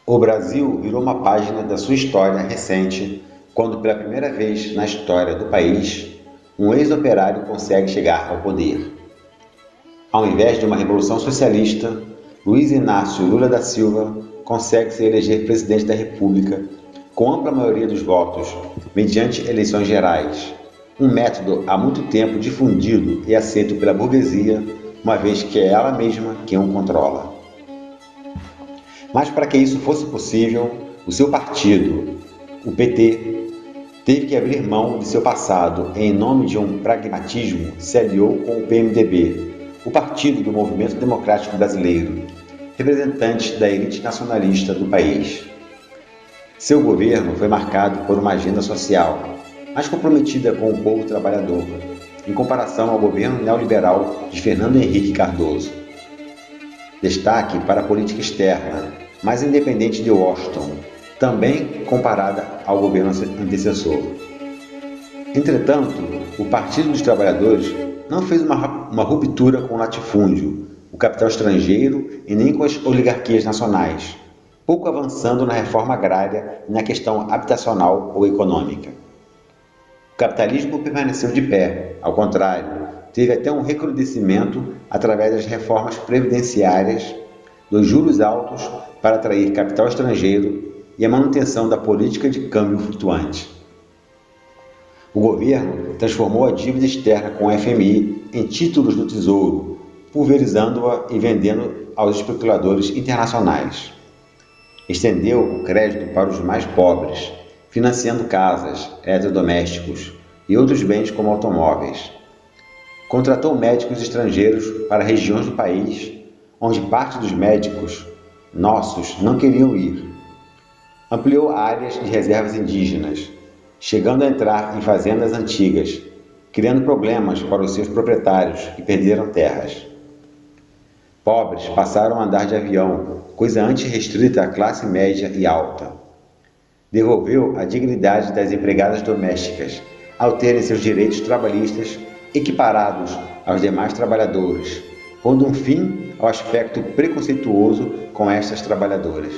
O Brasil virou uma página da sua história recente quando, pela primeira vez na história do país, um ex-operário consegue chegar ao poder. Ao invés de uma revolução socialista, Luiz Inácio Lula da Silva consegue se eleger presidente da República com ampla maioria dos votos, mediante eleições gerais, um método há muito tempo difundido e aceito pela burguesia, uma vez que é ela mesma quem o controla. Mas para que isso fosse possível, o seu partido, o PT, teve que abrir mão de seu passado e, em nome de um pragmatismo, se aliou com o PMDB, o Partido do Movimento Democrático Brasileiro, representante da elite nacionalista do país. Seu governo foi marcado por uma agenda social, mais comprometida com o povo trabalhador, em comparação ao governo neoliberal de Fernando Henrique Cardoso. Destaque para a política externa, mais independente de Washington, também comparada ao governo antecessor. Entretanto, o Partido dos Trabalhadores não fez uma ruptura com o latifúndio, o capital estrangeiro e nem com as oligarquias nacionais, pouco avançando na reforma agrária e na questão habitacional ou econômica. O capitalismo permaneceu de pé, ao contrário, teve até um recrudescimento através das reformas previdenciárias, dos juros altos para atrair capital estrangeiro e a manutenção da política de câmbio flutuante. O governo transformou a dívida externa com o FMI em títulos do Tesouro, pulverizando-a e vendendo aos especuladores internacionais. Estendeu o crédito para os mais pobres, financiando casas, eletrodomésticos e outros bens como automóveis. Contratou médicos estrangeiros para regiões do país onde parte dos médicos nossos não queriam ir. Ampliou áreas de reservas indígenas, chegando a entrar em fazendas antigas, criando problemas para os seus proprietários que perderam terras. Pobres passaram a andar de avião, coisa antes restrita à classe média e alta. Devolveu a dignidade das empregadas domésticas, ao terem seus direitos trabalhistas equiparados aos demais trabalhadores, pondo um fim ao aspecto preconceituoso com estas trabalhadoras.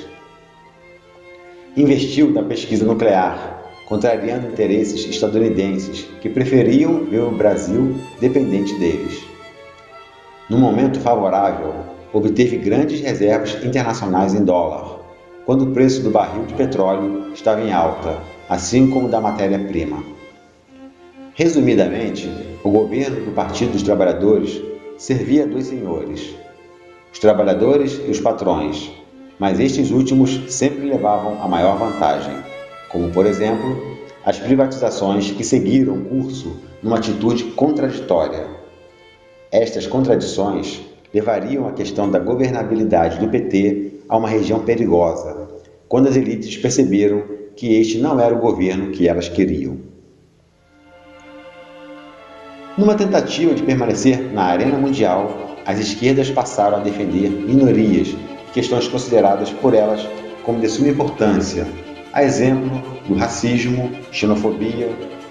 Investiu na pesquisa nuclear, contrariando interesses estadunidenses que preferiam ver o Brasil dependente deles. No momento favorável, obteve grandes reservas internacionais em dólar, quando o preço do barril de petróleo estava em alta, assim como da matéria-prima. Resumidamente, o governo do Partido dos Trabalhadores servia a dois senhores, os trabalhadores e os patrões, mas estes últimos sempre levavam a maior vantagem, como, por exemplo, as privatizações que seguiram o curso numa atitude contraditória. Estas contradições levariam a questão da governabilidade do PT a uma região perigosa, quando as elites perceberam que este não era o governo que elas queriam. Numa tentativa de permanecer na arena mundial, as esquerdas passaram a defender minorias e questões consideradas por elas como de suma importância, a exemplo do racismo, xenofobia,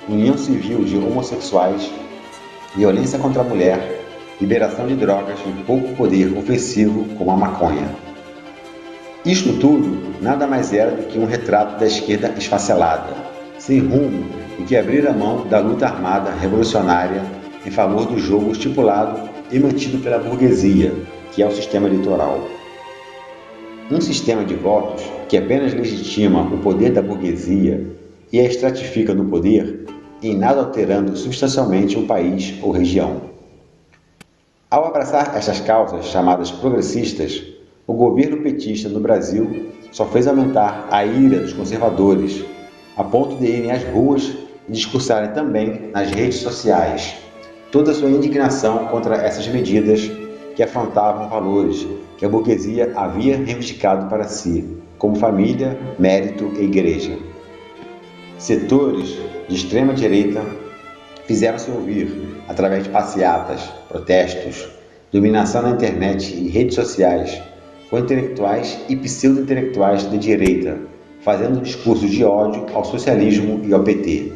união civil de homossexuais, violência contra a mulher, liberação de drogas e pouco poder ofensivo como a maconha. Isto tudo nada mais era do que um retrato da esquerda esfacelada, sem rumo e que abrira mão da luta armada revolucionária em favor do jogo estipulado e mantido pela burguesia, que é o sistema eleitoral. Um sistema de votos que apenas legitima o poder da burguesia e a estratifica no poder, em nada alterando substancialmente um país ou região. Ao abraçar estas causas chamadas progressistas, o governo petista no Brasil só fez aumentar a ira dos conservadores, a ponto de irem às ruas e discursarem também nas redes sociais toda a sua indignação contra essas medidas que afrontavam valores que a burguesia havia reivindicado para si, como família, mérito e igreja. Setores de extrema direita fizeram-se ouvir através de passeatas, protestos, dominação na internet e redes sociais, com intelectuais e pseudo-intelectuais de direita, fazendo discursos de ódio ao socialismo e ao PT.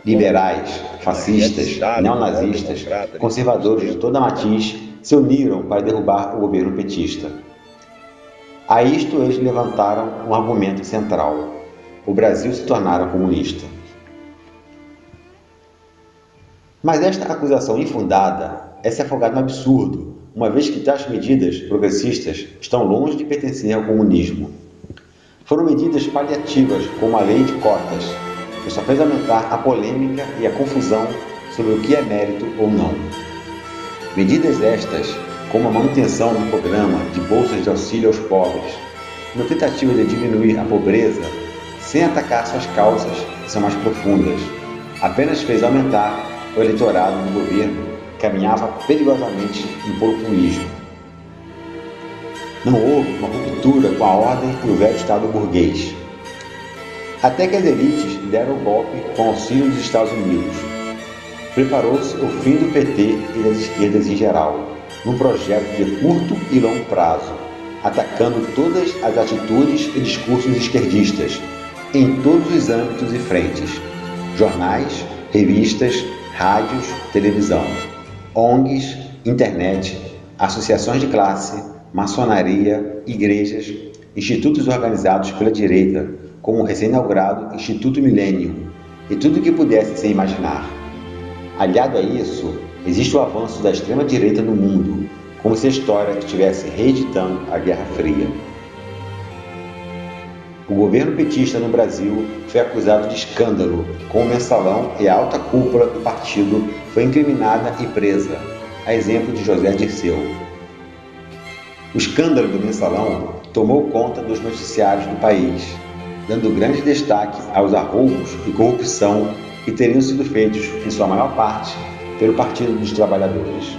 Liberais, fascistas, neonazistas, conservadores de toda matiz se uniram para derrubar o governo petista. A isto eles levantaram um argumento central: o Brasil se tornara comunista. Mas esta acusação infundada é se afogar no absurdo, uma vez que tais medidas progressistas estão longe de pertencer ao comunismo. Foram medidas paliativas, como a lei de cotas, que só fez aumentar a polêmica e a confusão sobre o que é mérito ou não. Medidas estas, como a manutenção do programa de bolsas de auxílio aos pobres, na tentativa de diminuir a pobreza, sem atacar suas causas, que são mais profundas, apenas fez aumentar o eleitorado do governo, que caminhava perigosamente em populismo. Não houve uma ruptura com a ordem e o velho Estado burguês. Até que as elites deram o golpe com auxílio dos Estados Unidos. Preparou-se o fim do PT e das esquerdas em geral, num projeto de curto e longo prazo, atacando todas as atitudes e discursos esquerdistas, em todos os âmbitos e frentes: jornais, revistas, rádios, televisão, ONGs, internet, associações de classe, maçonaria, igrejas, institutos organizados pela direita, como o recém-inaugurado Instituto Millennium, e tudo o que pudesse se imaginar. Aliado a isso, existe o avanço da extrema-direita no mundo, como se a história estivesse reeditando a Guerra Fria. O governo petista no Brasil foi acusado de escândalo, com o mensalão e a alta cúpula do partido foi incriminada e presa, a exemplo de José Dirceu. O escândalo do mensalão tomou conta dos noticiários do país, dando grande destaque aos arroubos e corrupção que teriam sido feitos, em sua maior parte, pelo Partido dos Trabalhadores.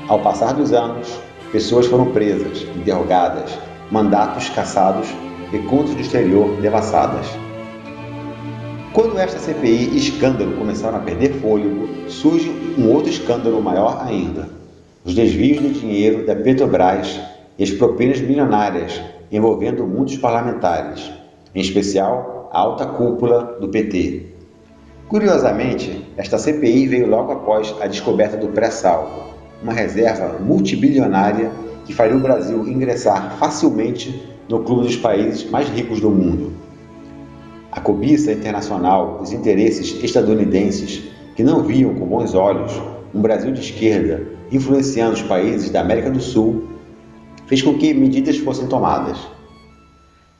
Ao passar dos anos, pessoas foram presas, interrogadas, mandatos cassados e contas do exterior devassadas. Quando esta CPI e escândalo começaram a perder fôlego, surge um outro escândalo maior ainda: os desvios de dinheiro da Petrobras e as propinas milionárias envolvendo muitos parlamentares, em especial a alta cúpula do PT. Curiosamente, esta CPI veio logo após a descoberta do pré-sal, uma reserva multibilionária que faria o Brasil ingressar facilmente no clube dos países mais ricos do mundo. A cobiça internacional, os interesses estadunidenses, que não viam com bons olhos um Brasil de esquerda influenciando os países da América do Sul, fez com que medidas fossem tomadas.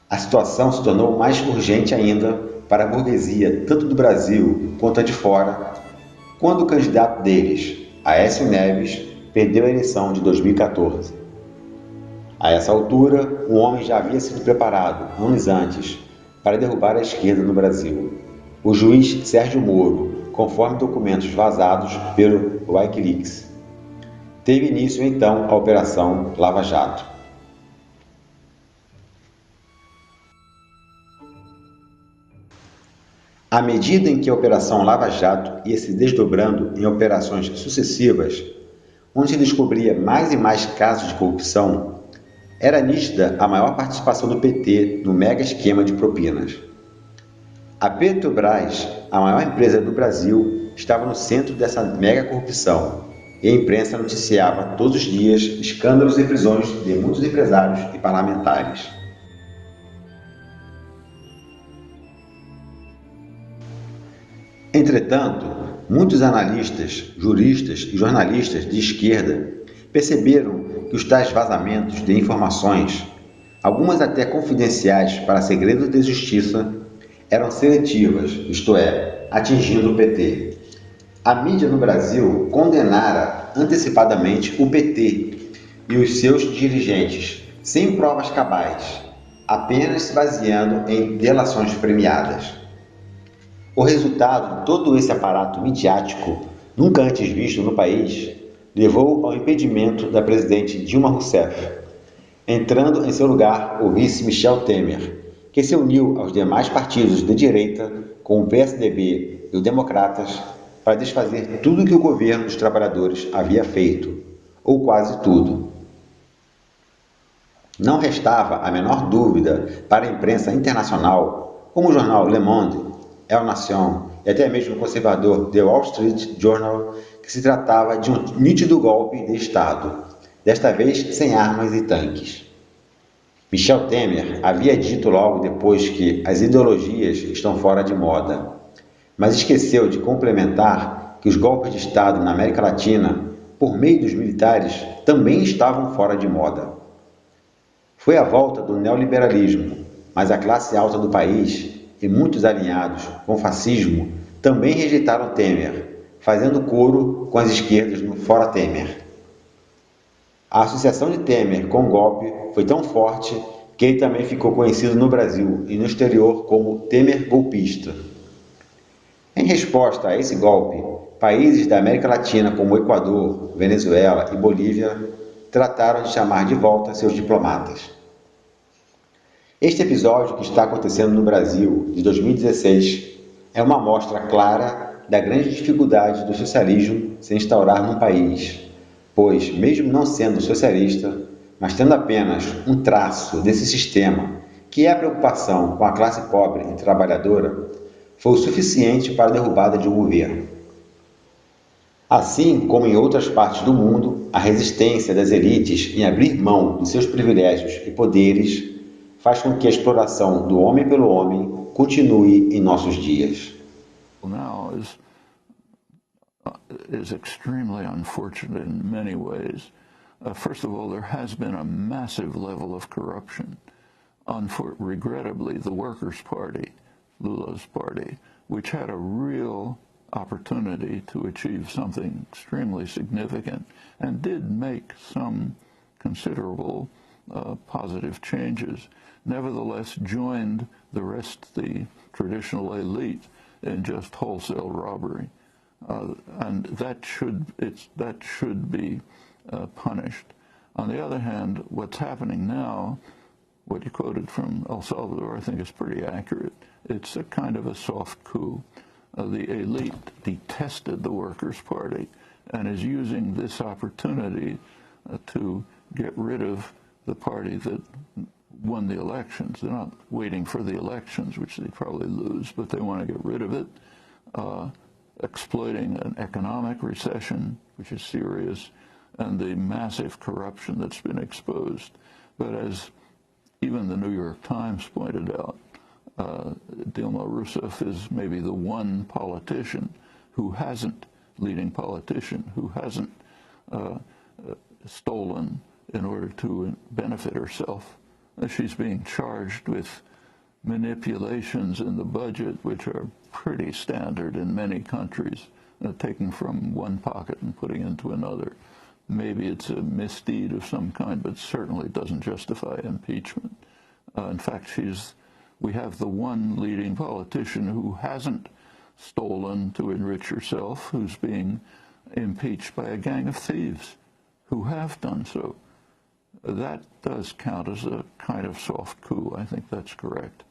A situação se tornou mais urgente ainda para a burguesia, tanto do Brasil quanto a de fora, quando o candidato deles, Aécio Neves, perdeu a eleição de 2014. A essa altura, um homem já havia sido preparado, anos antes, para derrubar a esquerda no Brasil: o juiz Sérgio Moro, conforme documentos vazados pelo Wikileaks. Teve início então a Operação Lava Jato. À medida em que a Operação Lava Jato ia se desdobrando em operações sucessivas, onde se descobria mais e mais casos de corrupção, era nítida a maior participação do PT no mega esquema de propinas. A Petrobras, a maior empresa do Brasil, estava no centro dessa mega corrupção, e a imprensa noticiava todos os dias escândalos e prisões de muitos empresários e parlamentares. Entretanto, muitos analistas, juristas e jornalistas de esquerda perceberam que os tais vazamentos de informações, algumas até confidenciais para segredos de justiça, eram seletivas, isto é, atingindo o PT. A mídia no Brasil condenara antecipadamente o PT e os seus dirigentes, sem provas cabais, apenas se baseando em delações premiadas. O resultado de todo esse aparato midiático, nunca antes visto no país, levou ao impedimento da presidente Dilma Rousseff, entrando em seu lugar o vice Michel Temer, que se uniu aos demais partidos de direita, com o PSDB e os Democratas, para desfazer tudo que o governo dos trabalhadores havia feito, ou quase tudo. Não restava a menor dúvida para a imprensa internacional, como o jornal Le Monde, El Nación e até mesmo o conservador The Wall Street Journal que se tratava de um nítido golpe de Estado, desta vez sem armas e tanques. Michel Temer havia dito logo depois que as ideologias estão fora de moda, mas esqueceu de complementar que os golpes de Estado na América Latina, por meio dos militares, também estavam fora de moda. Foi a volta do neoliberalismo, mas a classe alta do país e muitos alinhados com o fascismo também rejeitaram Temer, fazendo coro com as esquerdas no Fora Temer. A associação de Temer com o golpe foi tão forte que ele também ficou conhecido no Brasil e no exterior como Temer golpista. Em resposta a esse golpe, países da América Latina como Equador, Venezuela e Bolívia trataram de chamar de volta seus diplomatas. Este episódio que está acontecendo no Brasil, de 2016, é uma amostra clara da grande dificuldade do socialismo se instaurar num país, pois, mesmo não sendo socialista, mas tendo apenas um traço desse sistema, que é a preocupação com a classe pobre e trabalhadora, foi o suficiente para a derrubada de um governo. Assim como em outras partes do mundo, a resistência das elites em abrir mão de seus privilégios e poderes faz com que a exploração do homem pelo homem continue em nossos dias. Now is extremely unfortunate in many ways. First of all, there has been a massive level of corruption. Regrettably, the Workers' Party, Lula's party, which had a real opportunity to achieve something extremely significant and did make some considerable positive changes, nevertheless joined the rest, the traditional elite, in just wholesale robbery. And that should be punished. On the other hand, what's happening now, what you quoted from El Salvador, I think is pretty accurate. It's a kind of a soft coup. The elite detested the Workers' Party and is using this opportunity to get rid of the party that won the elections. They're not waiting for the elections, which they probably lose, but they want to get rid of it, exploiting an economic recession, which is serious, and the massive corruption that's been exposed. But as even the New York Times pointed out, Dilma Rousseff is maybe the one leading politician who hasn't stolen in order to benefit herself. She's being charged with manipulations in the budget, which are pretty standard in many countries, taking from one pocket and putting into another. Maybe it's a misdeed of some kind, but certainly doesn't justify impeachment. In fact, we have the one leading politician who hasn't stolen to enrich herself, who's being impeached by a gang of thieves who have done so. That does count as a kind of soft coup. I think that's correct.